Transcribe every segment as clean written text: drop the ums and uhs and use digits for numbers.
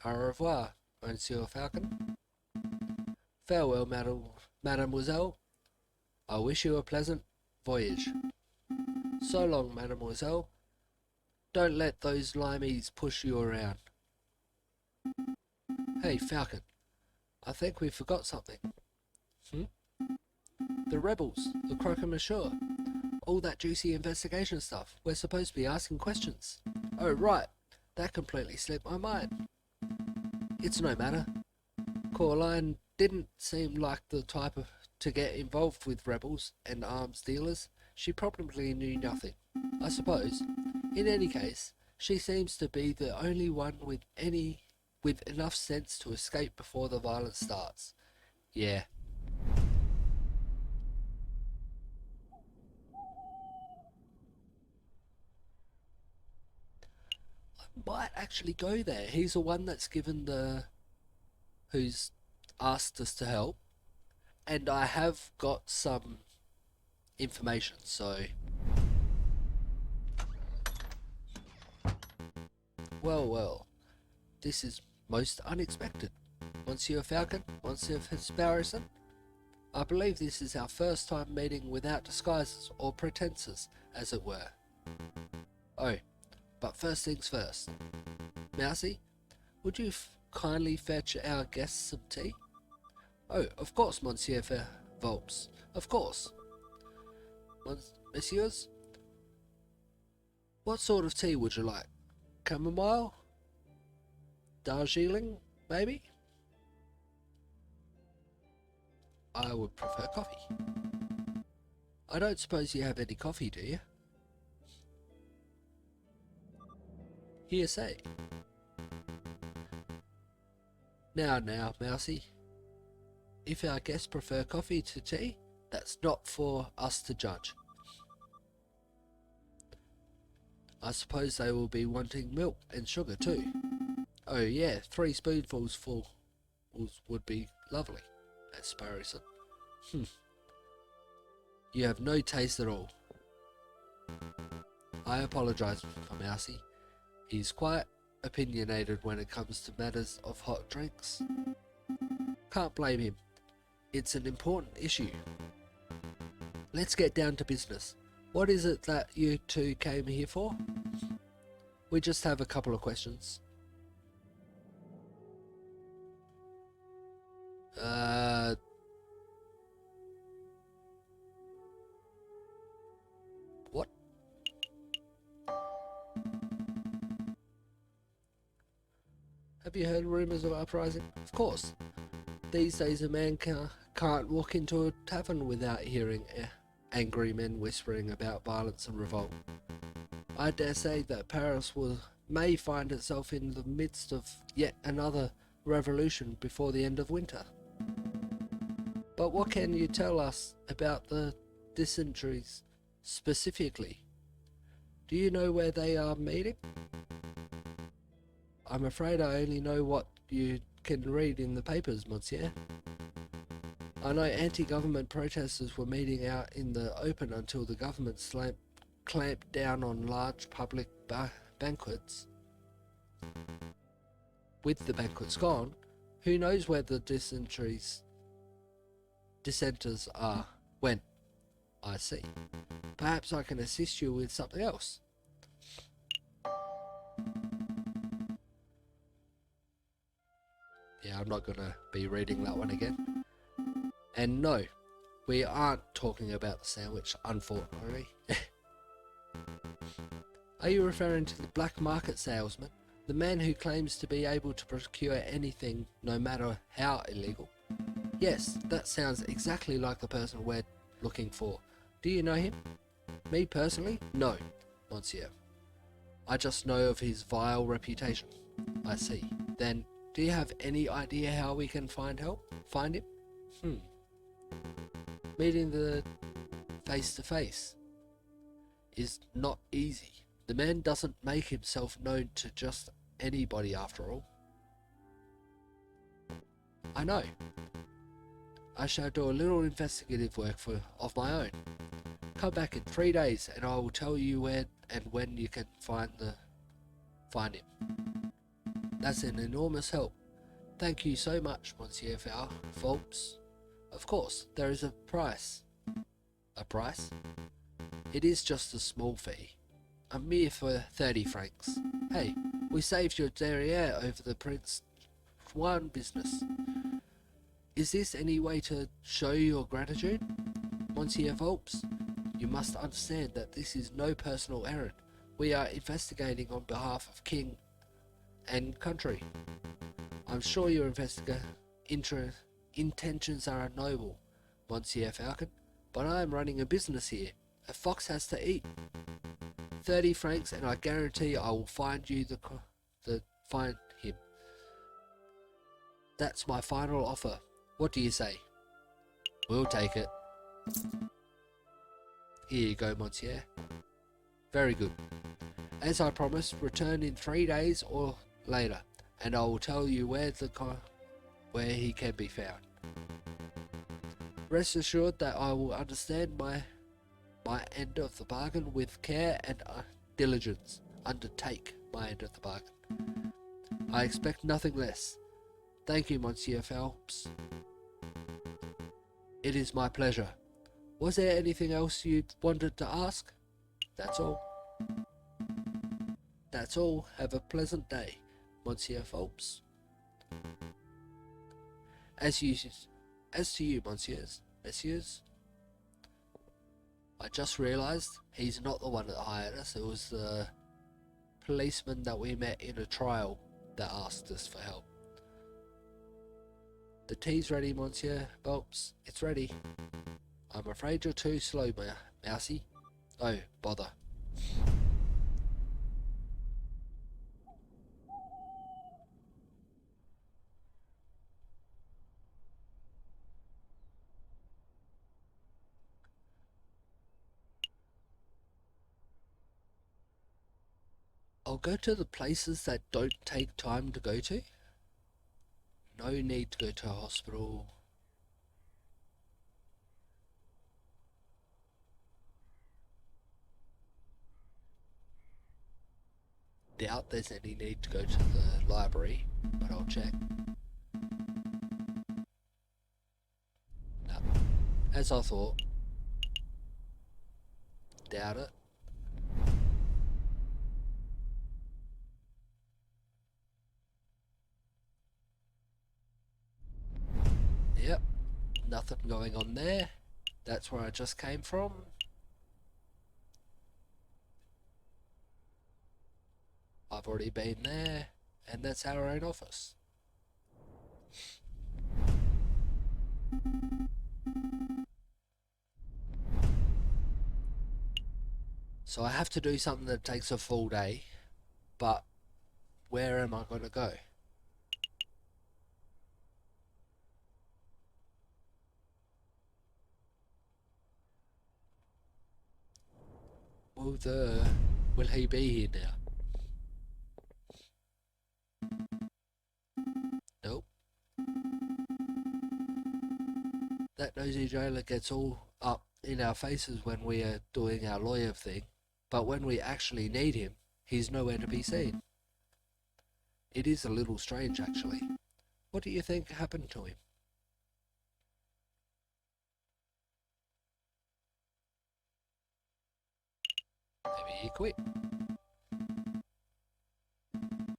Au revoir, Monsieur Falcon. Farewell, Mademoiselle. I wish you a pleasant voyage. So long, Mademoiselle. Don't let those limeys push you around. Hey, Falcon, I think we forgot something. Hmm? The rebels, the Croque-Monsieur, all that juicy investigation stuff. We're supposed to be asking questions. Oh, right. That completely slipped my mind. It's no matter. Coraline didn't seem like the type to get involved with rebels and arms dealers. She probably knew nothing, I suppose. In any case, she seems to be the only one with enough sense to escape before the violence starts. Yeah. I might actually go there. He's the one that's who's asked us to help, and I have got some information, so... Well, this is most unexpected. Monsieur Falcon, Monsieur Fitzbarrison, I believe this is our first time meeting without disguises or pretenses, as it were. Oh, but first things first. Mousy, would you kindly fetch our guests some tea? Oh, of course, Monsieur Volps, of course. Messieurs, what sort of tea would you like? Chamomile? Darjeeling, maybe? I would prefer coffee. I don't suppose you have any coffee, do you? Hearsay. Now, Mousy. If our guests prefer coffee to tea, that's not for us to judge. I suppose they will be wanting milk and sugar too. Oh yeah, 3 spoonfuls full would be lovely, Asparison. You have no taste at all. I apologise for Mousy. He's quite opinionated when it comes to matters of hot drinks. Can't blame him. It's an important issue. Let's get down to business. What is it that you two came here for? We just have a couple of questions. What? Have you heard rumours of uprising? Of course. These days a man can't walk into a tavern without hearing angry men whispering about violence and revolt. I dare say that Paris may find itself in the midst of yet another revolution before the end of winter. But what can you tell us about the dysenteries specifically? Do you know where they are meeting? I'm afraid I only know what you can read in the papers, monsieur. I know anti-government protesters were meeting out in the open until the government clamped down on large public banquets. With the banquets gone, who knows where the dissenters are when? I see. Perhaps I can assist you with something else. Yeah, I'm not going to be reading that one again. And no, we aren't talking about the sandwich, unfortunately. Are you referring to the black market salesman? The man who claims to be able to procure anything, no matter how illegal? Yes, that sounds exactly like the person we're looking for. Do you know him? Me personally? No, monsieur. I just know of his vile reputation. I see. Then, do you have any idea how we can find him? Meeting the face-to-face is not easy. The man doesn't make himself known to just anybody after all. I know. I shall do a little investigative work of my own. Come back in 3 days and I will tell you where and when you can find him. That's an enormous help. Thank you so much, Monsieur Phelps. Of course, there is a price. A price? It is just a small fee. A mere for 30 francs. Hey, we saved your derriere over the Prince Juan business. Is this any way to show your gratitude? Monsieur Phelps, you must understand that this is no personal errand. We are investigating on behalf of King and country. I'm sure your intentions are noble, Monsieur Falcon, but I am running a business here. A fox has to eat. 30 francs, and I guarantee I will find you find him. That's my final offer. What do you say? We'll take it. Here you go, Monsieur. Very good. As I promised, return in 3 days or later, and I will tell you where he can be found. Rest assured that I will understand my end of the bargain with care and diligence. Undertake my end of the bargain. I expect nothing less. Thank you, Monsieur Phelps. It is my pleasure. Was there anything else you wanted to ask? That's all. That's all. Have a pleasant day, Monsieur Phelps. As to you, messieurs. I just realised he's not the one that hired us. It was the policeman that we met in a trial that asked us for help. The tea's ready, Monsieur Phelps. It's ready. I'm afraid you're too slow, Mousy. Oh, bother. I'll go to the places that don't take time to go to. No need to go to a hospital. Doubt there's any need to go to the library, but I'll check. No. As I thought. Doubt it. Yep, nothing going on there. That's where I just came from. I've already been there, and that's our own office. So I have to do something that takes a full day, but where am I going to go? Will he be here now? Nope. That nosy jailer gets all up in our faces when we are doing our lawyer thing, but when we actually need him, he's nowhere to be seen. It is a little strange, actually. What do you think happened to him? Maybe he quit.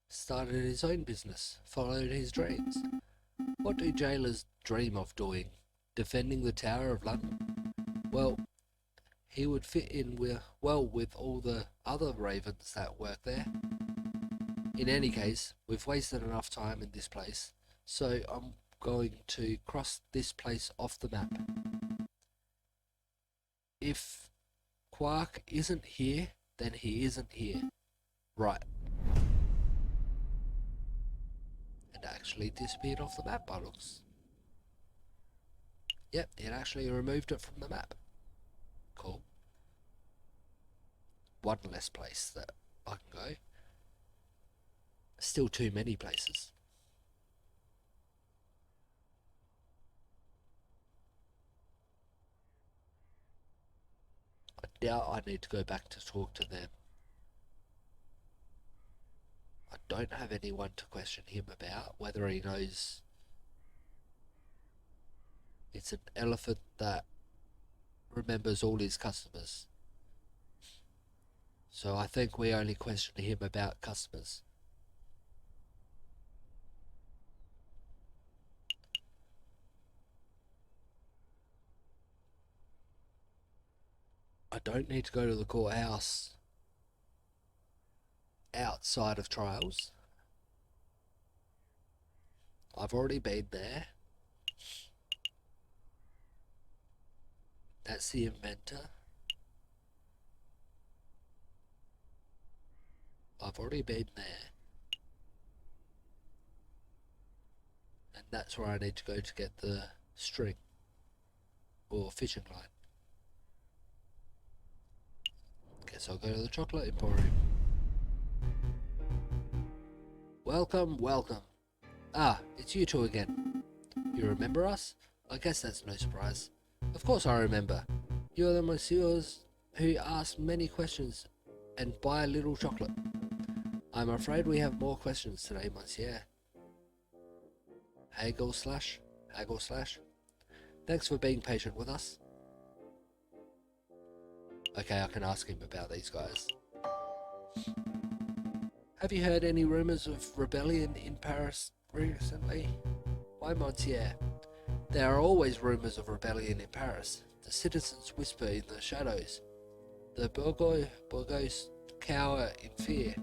Started his own business, followed his dreams. What do jailers dream of doing? Defending the Tower of London? Well, he would fit in well with all the other ravens that work there. In any case, we've wasted enough time in this place, so I'm going to cross this place off the map. If Quark isn't here, then he isn't here. Right. It actually disappeared off the map by looks. Yep, it actually removed it from the map. Cool. One less place that I can go. Still too many places. I doubt I need to go back to talk to them. I don't have anyone to question him about whether he knows it's an elephant that remembers all his customers. So I think we only question him about customers. I don't need to go to the courthouse outside of trials. I've already been there. That's the inventor. I've already been there. And that's where I need to go to get the string or fishing line. Guess I'll go to the chocolate emporium. Welcome, welcome. Ah, it's you two again. You remember us? I guess that's no surprise. Of course I remember. You're the messieurs who ask many questions and buy little chocolate. I'm afraid we have more questions today, monsieur. Haggle slash. Thanks for being patient with us. Okay, I can ask him about these guys. Have you heard any rumours of rebellion in Paris recently? Why, monsieur? There are always rumours of rebellion in Paris. The citizens whisper in the shadows. The bourgeois cower in fear.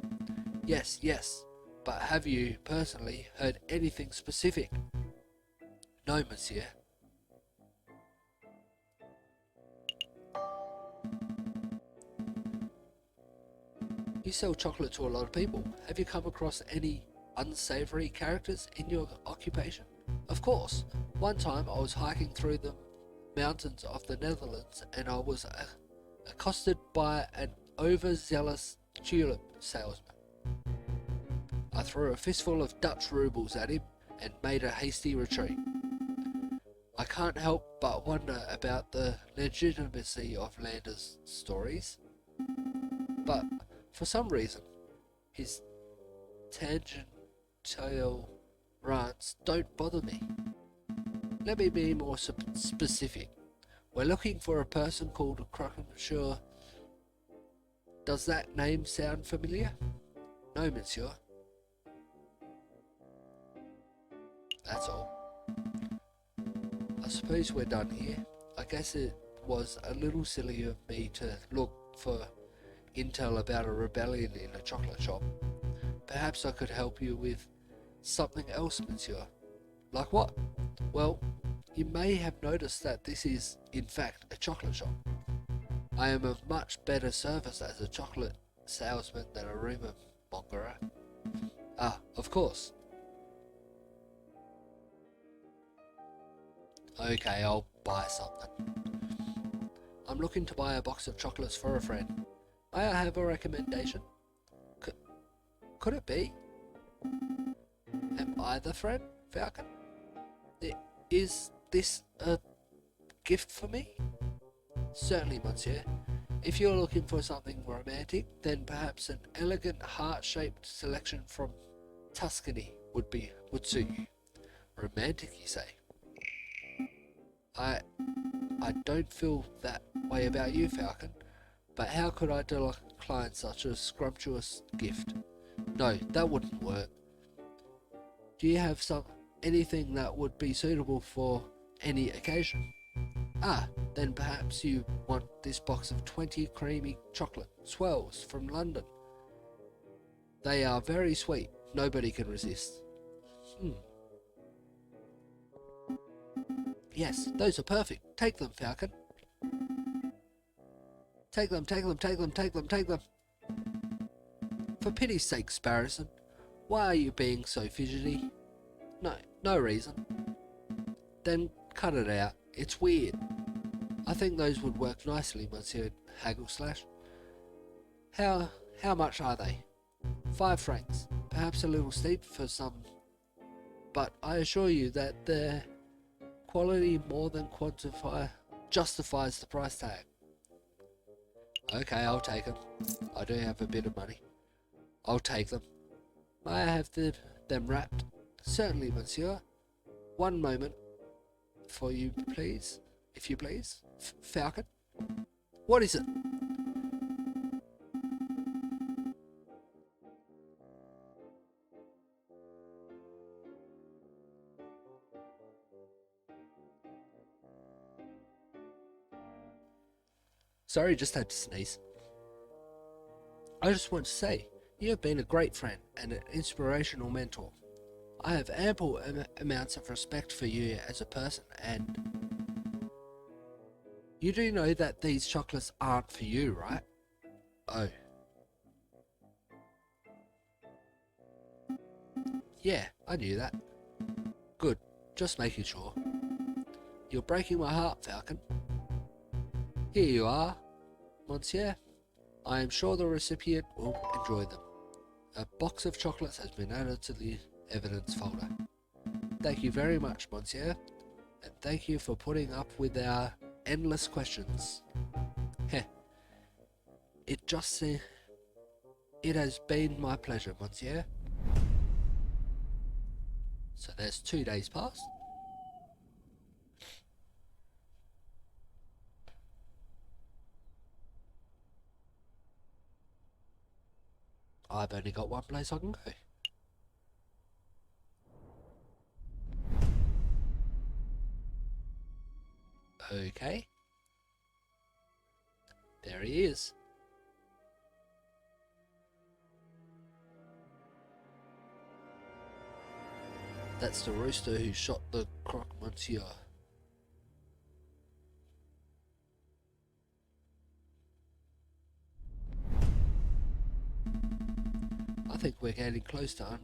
Yes, but have you, personally, heard anything specific? No, monsieur. You sell chocolate to a lot of people. Have you come across any unsavoury characters in your occupation? Of course. One time I was hiking through the mountains of the Netherlands and I was accosted by an overzealous tulip salesman. I threw a fistful of Dutch rubles at him and made a hasty retreat. I can't help but wonder about the legitimacy of Lander's stories, but for some reason, his tangential rants don't bother me. Let me be more specific. We're looking for a person called Croquemmonsieur. Does that name sound familiar? No, monsieur. That's all. I suppose we're done here. I guess it was a little silly of me to look for intel about a rebellion in a chocolate shop. Perhaps I could help you with something else, monsieur. Like what? Well, you may have noticed that this is, in fact, a chocolate shop. I am of much better service as a chocolate salesman than a rumour monger. Ah, of course. Okay, I'll buy something. I'm looking to buy a box of chocolates for a friend. May I have a recommendation? Could it be? Am I the friend, Falcon? Is this a gift for me? Certainly, monsieur. If you're looking for something romantic, then perhaps an elegant heart-shaped selection from Tuscany would suit you. Romantic, you say? I don't feel that way about you, Falcon, but how could I decline such a scrumptious gift? No, that wouldn't work. Do you have anything that would be suitable for any occasion? Ah, then perhaps you want this box of 20 creamy chocolate swirls from London. They are very sweet. Nobody can resist. Yes, those are perfect. Take them, Falcon. Take them. For pity's sake, Sparrowson, why are you being so fidgety? No reason. Then cut it out. It's weird. I think those would work nicely, Monsieur Haggleslash. How much are they? 5 francs. Perhaps a little steep for some, but I assure you that their quality more than justifies the price tag. Okay, I'll take them. I do have a bit of money. I'll take them. May I have them wrapped? Certainly, monsieur. One moment for you, please. If you please. Falcon? What is it? Sorry, just had to sneeze. I just want to say, you have been a great friend and an inspirational mentor. I have ample amounts of respect for you as a person, and you do know that these chocolates aren't for you, right? Oh. Yeah, I knew that. Good, just making sure. You're breaking my heart, Falcon. Here you are, monsieur. I am sure the recipient will enjoy them. A box of chocolates has been added to the evidence folder. Thank you very much, monsieur, and thank you for putting up with our endless questions. Heh. It has been my pleasure, monsieur. So there's 2 days past. I've only got one place I can go. Okay. There he is. That's the rooster who shot the croque-monsieur. I think we're getting close to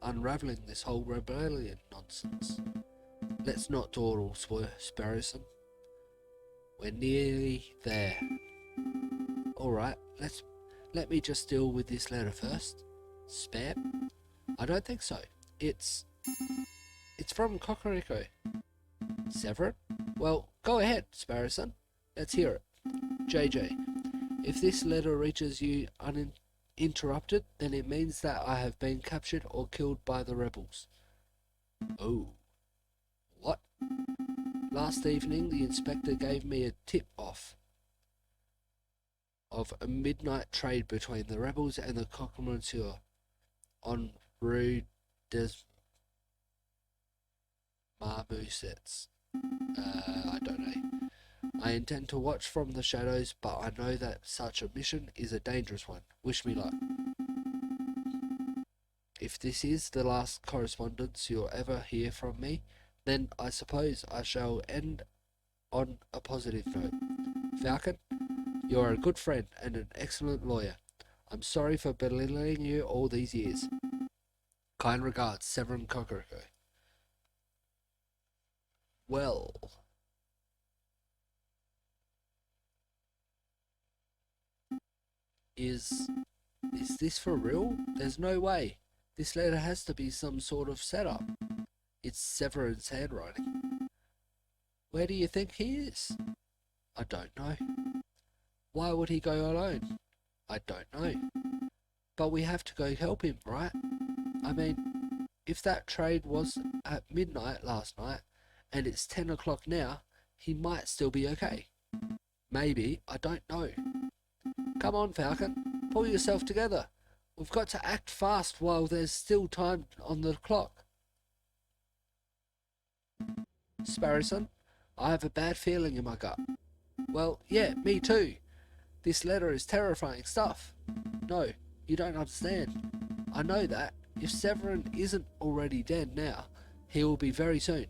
unraveling this whole rebellion nonsense. Let's not dawdle, Sparrowson. We're nearly there. Alright, let me just deal with this letter first. Spam? I don't think so. It's from Cocorico. Severin? Well, go ahead, Sparrowson. Let's hear it. JJ, if this letter reaches you uninterrupted, then it means that I have been captured or killed by the rebels. Oh. What? Last evening, the inspector gave me a tip-off of a midnight trade between the rebels and the Coq-Monsieur on Rue des Marmousets. I don't know. I intend to watch from the shadows, but I know that such a mission is a dangerous one. Wish me luck. If this is the last correspondence you'll ever hear from me, then I suppose I shall end on a positive note. Falcon, you are a good friend and an excellent lawyer. I'm sorry for belittling you all these years. Kind regards, Severin Cocorico. Well... Is this for real? There's no way. This letter has to be some sort of setup. It's Severin's handwriting. Where do you think he is? I don't know. Why would he go alone? I don't know. But we have to go help him, right? I mean, if that trade was at midnight last night, and it's 10 o'clock now, he might still be okay. Maybe, I don't know. Come on, Falcon, pull yourself together. We've got to act fast while there's still time on the clock. Sparrowson, I have a bad feeling in my gut. Well, yeah, me too. This letter is terrifying stuff. No, you don't understand. I know that if Severin isn't already dead now, he will be very soon,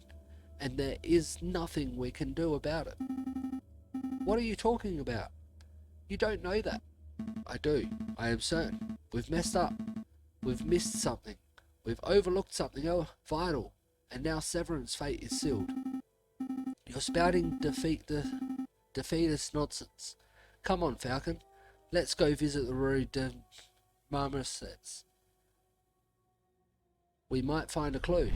and there is nothing we can do about it. What are you talking about? You don't know that. I do. I am certain. We've messed up. We've missed something. We've overlooked something vital, and now Severin's fate is sealed. You're spouting defeatist nonsense. Come on, Falcon. Let's go visit the Rue de Marmousets. We might find a clue.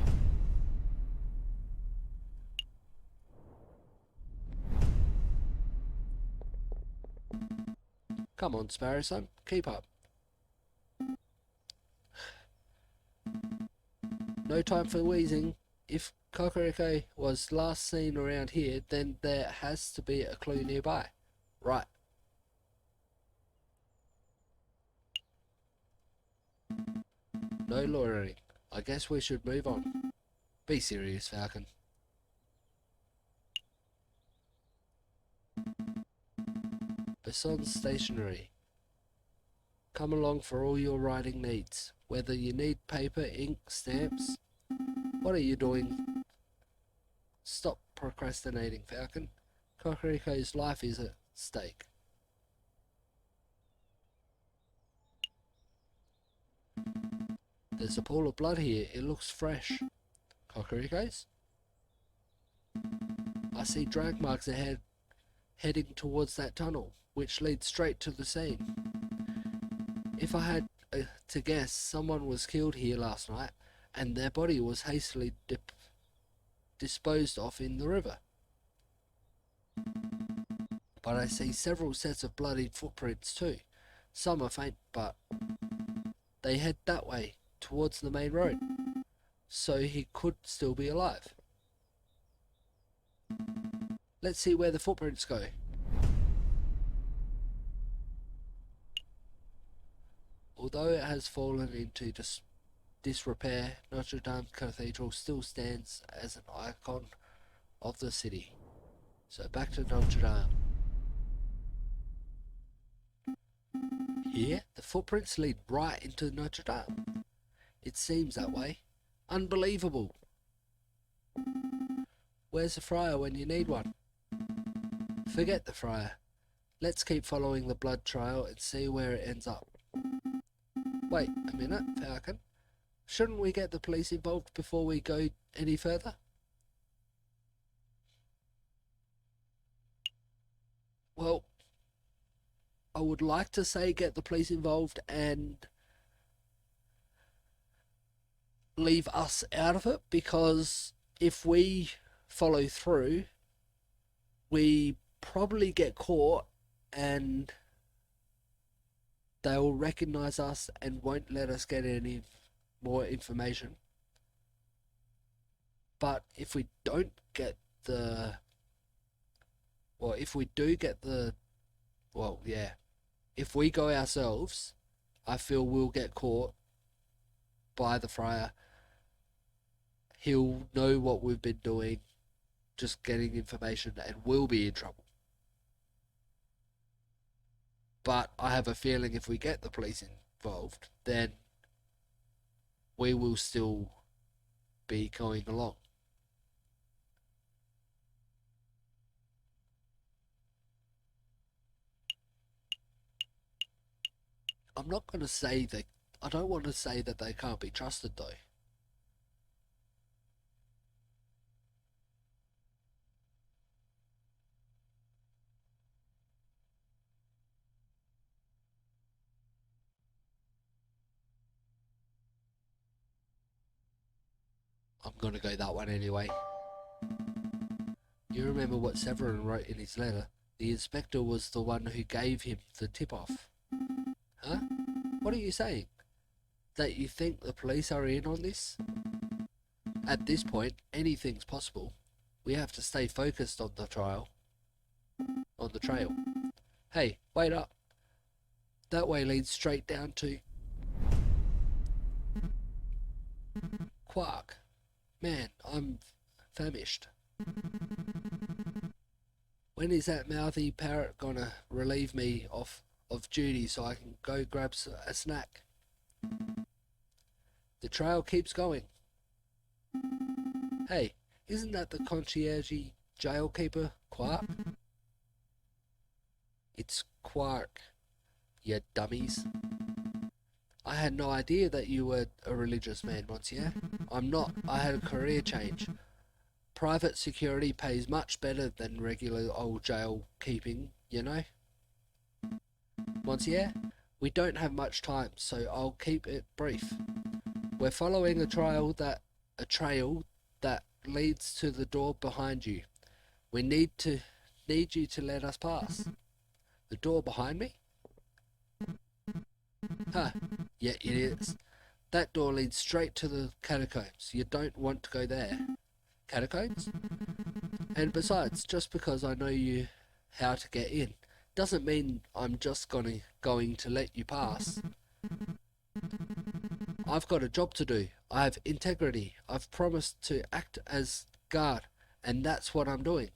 Come on, Sparrowson. Keep up. No time for wheezing. If Kakariko was last seen around here, then there has to be a clue nearby. Right. No loitering. I guess we should move on. Be serious, Falcon. Beson's stationery. Come along for all your writing needs. Whether you need paper, ink, stamps. What are you doing? Stop procrastinating, Falcon. Kakariko's life is at stake. There's a pool of blood here. It looks fresh. Kakariko's? I see drag marks ahead, heading towards that tunnel, which leads straight to the scene. If I had to guess, someone was killed here last night, and their body was hastily disposed of in the river. But I see several sets of bloody footprints too. Some are faint, but they head that way, towards the main road. So he could still be alive. Let's see where the footprints go. Although it has fallen into disrepair, Notre Dame Cathedral still stands as an icon of the city. So back to Notre Dame. Here, the footprints lead right into Notre Dame. It seems that way. Unbelievable. Where's the friar when you need one? Forget the friar. Let's keep following the blood trail and see where it ends up. Wait a minute, Falcon. Shouldn't we get the police involved before we go any further? Well, I would like to say get the police involved and leave us out of it, because if we follow through, we probably get caught and they'll recognize us and won't let us get any more information. But if we don't get the... Well, if we do get the... Well, yeah. If we go ourselves, I feel we'll get caught by the friar. He'll know what we've been doing, just getting information, and we'll be in trouble. But I have a feeling if we get the police involved, then we will still be going along. I'm not going to say that... I don't want to say that they can't be trusted, though. I'm going to go that one anyway. You remember what Severin wrote in his letter? The inspector was the one who gave him the tip-off. Huh? What are you saying? That you think the police are in on this? At this point, anything's possible. We have to stay focused on the trail. Hey, wait up. That way leads straight down to... Quark. Man, I'm famished. When is that mouthy parrot gonna relieve me of duty so I can go grab a snack? The trail keeps going. Hey, isn't that the concierge jail keeper, Quark? It's Quark, you dummies. I had no idea that you were a religious man, Monsieur. I'm not. I had a career change. Private security pays much better than regular old jail keeping, you know. Monsieur, we don't have much time, so I'll keep it brief. We're following a trail that leads to the door behind you. We need you to let us pass. The door behind me? Huh, yeah, it is. That door leads straight to the catacombs. You don't want to go there. Catacombs? And besides, just because I know you how to get in, doesn't mean I'm just going to let you pass. I've got a job to do. I have integrity. I've promised to act as guard, and that's what I'm doing.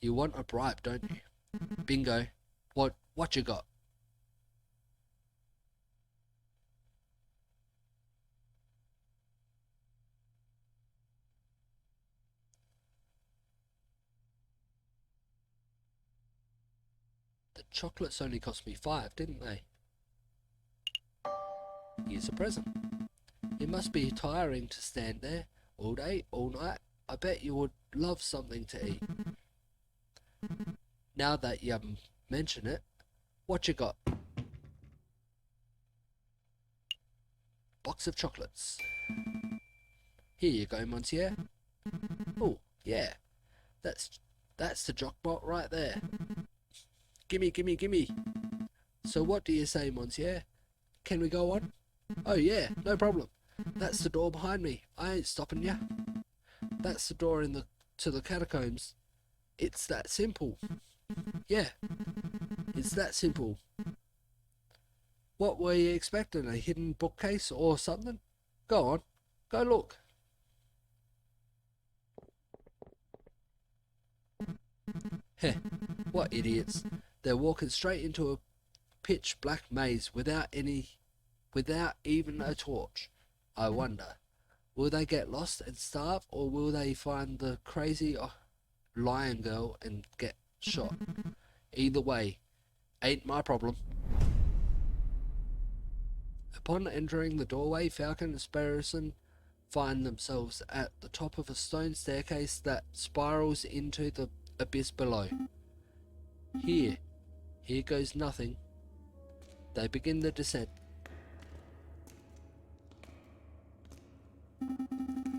You want a bribe, don't you? Bingo. What you got? The chocolates only cost me 5, didn't they? Here's a present. It must be tiring to stand there all day, all night. I bet you would love something to eat. Now that you mention it, what you got? Box of chocolates. Here you go, monsieur. Oh, yeah. That's the jockbot right there. Gimme, gimme, gimme. So what do you say, monsieur? Can we go on? Oh yeah, no problem. That's the door behind me. I ain't stopping ya. That's the door to the catacombs. It's that simple. Yeah, it's that simple. What were you expecting? A hidden bookcase or something? Go on, go look. Heh, what idiots. They're walking straight into a pitch black maze without even a torch. I wonder, will they get lost and starve, or will they find the crazy lion girl and get shot? Either way, ain't my problem. Upon entering the doorway, Falcon and Sparrowson find themselves at the top of a stone staircase that spirals into the abyss below. Here goes nothing. They begin the descent.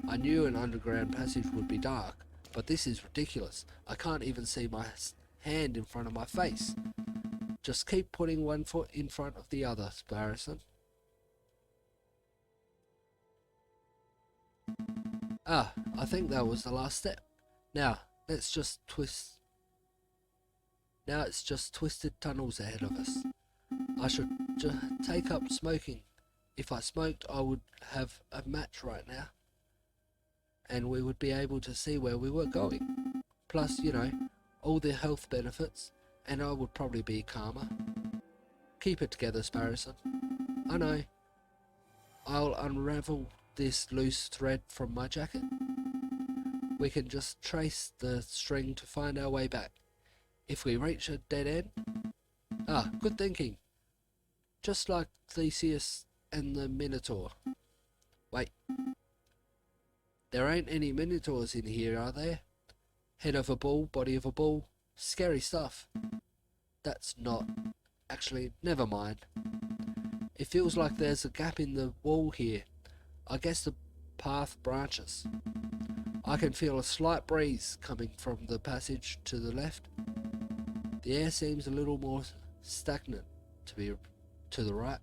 I knew an underground passage would be dark, but this is ridiculous. I can't even see my hand in front of my face. Just keep putting one foot in front of the other, Sparrowson. Ah, I think that was the last step. Now, it's just twisted tunnels ahead of us. I should take up smoking. If I smoked, I would have a match right now, and we would be able to see where we were going. Plus, you know, all the health benefits, and I would probably be calmer. Keep it together, Sparrowson. I know. I'll unravel this loose thread from my jacket. We can just trace the string to find our way back. If we reach a dead end... Ah, good thinking. Just like Theseus and the Minotaur. Wait. There ain't any Minotaurs in here, are there? Head of a bull, body of a bull. Scary stuff. That's not... Actually, never mind. It feels like there's a gap in the wall here. I guess the path branches. I can feel a slight breeze coming from the passage to the left. The air seems a little more stagnant to the right.